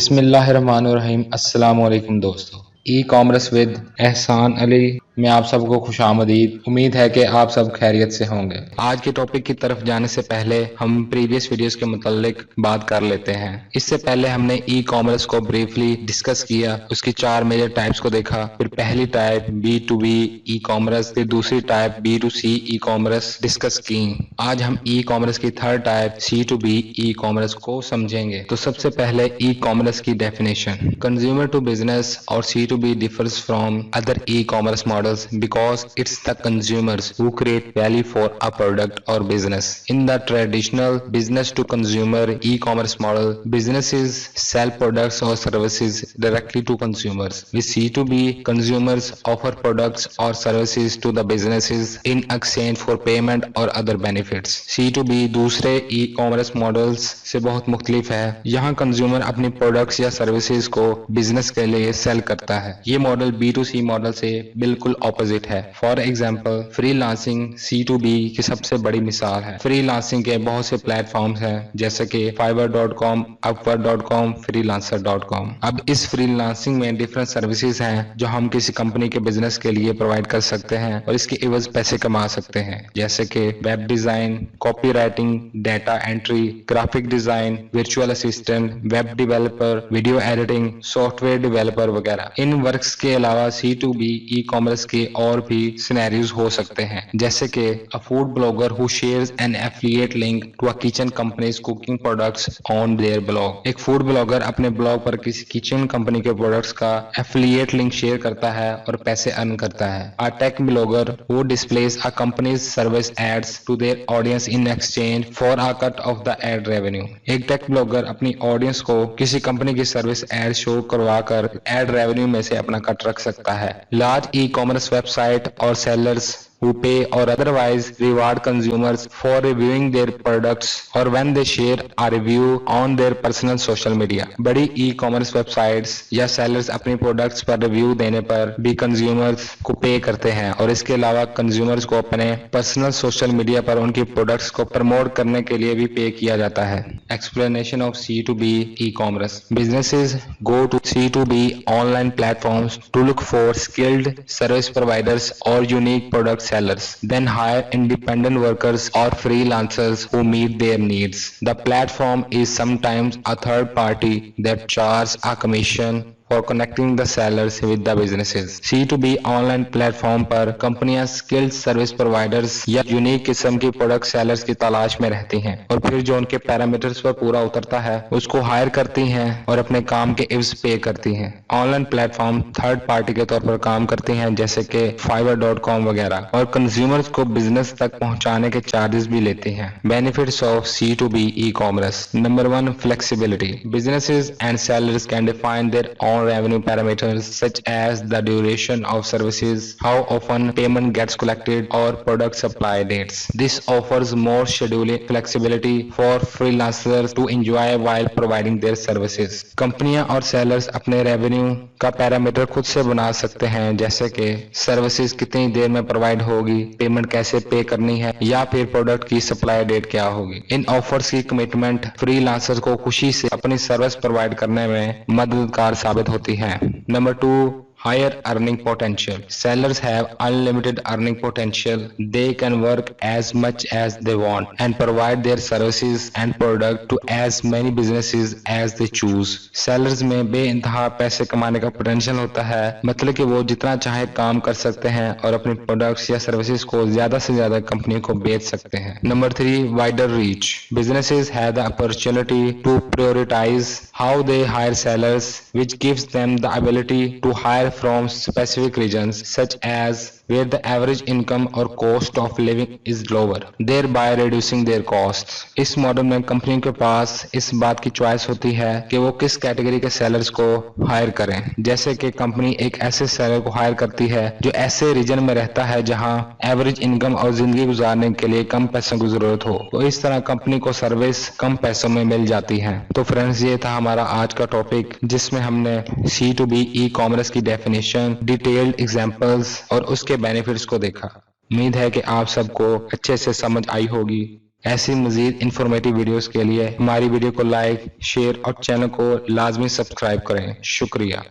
बिस्मिल्लाहिर्रहमानिर्रहीम। अस्सलाम वालेकुम दोस्तों। ई कॉमर्स विद एहसान अली में आप सबको खुशामदीद। उम्मीद है कि आप सब खैरियत से होंगे। आज के टॉपिक की तरफ जाने से पहले हम प्रीवियस वीडियोस के मुतालिक बात कर लेते हैं। इससे पहले हमने ई कॉमर्स को ब्रीफली डिस्कस किया, उसकी 4 मेजर टाइप्स को देखा। फिर पहली टाइप B2B ई कॉमर्स, फिर दूसरी type B2C e commerce discuss की। आज हम ई कॉमर्स की third type C2B e commerce को समझेंगे। तो सबसे पहले ई कॉमर्स की डेफिनेशन। कंज्यूमर टू बिजनेस और C2B differs from other e-commerce models because it's the consumers who create value for a product or business. In the traditional business to consumer e-commerce model, businesses sell products or services directly to consumers. With C2B, consumers offer products or services to the businesses in exchange for payment or other benefits. C2B दूसरे e-commerce models से बहुत मुख्तलिफ है। यहाँ consumer अपनी products या services को business के लिए सेल करता है। ये मॉडल B2C मॉडल से बिल्कुल ऑपोजिट है। फॉर एग्जाम्पल फ्रीलांसिंग C2B की सबसे बड़ी मिसाल है। फ्रीलांसिंग के बहुत से प्लेटफॉर्म्स हैं जैसे कि fiverr.com, upwork.com, freelancer.com। अब इस फ्रीलांसिंग में डिफरेंट सर्विसेज हैं जो हम किसी कंपनी के बिजनेस के लिए प्रोवाइड कर सकते हैं और इसके एवज पैसे कमा सकते हैं, जैसे कि web design, copy writing, data entry, graphic design, virtual assistant, web developer, video editing, software developer वगैरह। इन वर्क्स के अलावा C2B ई कॉमर्स के और भी सिनेरियोज हो सकते हैं, जैसे कि a food blogger who shares an affiliate link to a kitchen company's cooking products on their blog. एक फूड ब्लॉगर अपने ब्लॉग पर किसी किचन कंपनी के प्रोडक्ट्स का एफिलिएट लिंक शेयर करता है और पैसे अर्न करता है। A tech blogger who displays a company's service ads to their audience in exchange for a cut of the ad revenue. एक टेक ब्लॉगर अपनी ऑडियंस को किसी कंपनी की सर्विस एड शो करवाकर एड रेवेन्यू में से अपना कट रख सकता है। लार्ज ई कॉमर्स वेबसाइट और sellers who pay or otherwise reward consumers for reviewing their products or when they share a review on their personal social media। बड़ी e commerce websites या sellers अपनी products पर review देने पर भी consumers को पे करते हैं और इसके अलावा कंज्यूमर्स को अपने पर्सनल सोशल मीडिया पर उनकी प्रोडक्ट्स को प्रमोट करने के लिए भी पे किया जाता है। Explanation of C2B e commerce. Businesses go to C2B online platforms to look for skilled service providers or unique product sellers, then hire independent workers or freelancers who meet their needs. The platform is sometimes a third party that charges a commission for connecting the sellers with the businesses। C2B online platform पर कंपनियां skilled service providers या unique किस्म की product sellers की तलाश में रहती हैं और फिर जो उनके पैरामीटर्स पर पूरा उतरता है उसको हायर करती हैं और अपने काम के इव्स पे करती हैं। ऑनलाइन प्लेटफॉर्म थर्ड पार्टी के तौर पर काम करती हैं जैसे कि fiverr.com वगैरह और कंज्यूमर्स को बिजनेस तक पहुंचाने के चार्जेस भी लेती हैं। Benefits of C2B e commerce. Number 1, flexibility. Businesses and sellers can define there own revenue parameters such as the duration of services, how often payment gets collected, or product supply dates. This offers more scheduling flexibility for freelancers to enjoy while providing their services। कंपनियां और sellers अपने revenue का parameter खुद से बना सकते हैं, जैसे कि सर्विसेज कितनी देर में प्रोवाइड होगी, पेमेंट कैसे पे करनी है या फिर प्रोडक्ट की सप्लाई डेट क्या होगी। इन ऑफर्स की कमिटमेंट फ्रीलांसर्स को खुशी से अपनी सर्विस प्रोवाइड करने में मददगार साबित होती है। Number 2, higher earning potential। Sellers have unlimited earning potential। They can work as much as they want and provide their services and product to as many businesses as they choose। Sellers में बेइंतहा पैसे कमाने का potential होता है, मतलब कि वो जितना चाहे काम कर सकते हैं और अपने प्रोडक्ट्स या सर्विसेज को ज्यादा से ज्यादा कंपनी को बेच सकते हैं। Number 3, wider reach। Businesses have the opportunity to prioritize how they hire sellers, which gives them the ability to hire from specific regions such as where the average income or cost of living is lower, thereby reducing their costs। इस model में company के पास इस बात की choice होती है कि वो किस कैटेगरी के सेलर्स को हायर करें, जैसे कि कंपनी एक ऐसे सेलर को हायर करती है जो ऐसे रीजन में रहता है जहां एवरेज इनकम और जिंदगी गुजारने के लिए कम पैसों की जरूरत हो, तो इस तरह कंपनी को सर्विस कम पैसों में मिल जाती है। तो फ्रेंड्स, ये था हमारा आज का टॉपिक जिसमें हमने C2B ई कॉमर्स की डेफिनेशन, डिटेल्ड एग्जांपल्स और उसके बेनिफिट्स को देखा। उम्मीद है कि आप सबको अच्छे से समझ आई होगी। ऐसी मजीद इंफॉर्मेटिव वीडियोस के लिए हमारी वीडियो को लाइक, शेयर और चैनल को लाजमी सब्सक्राइब करें। शुक्रिया।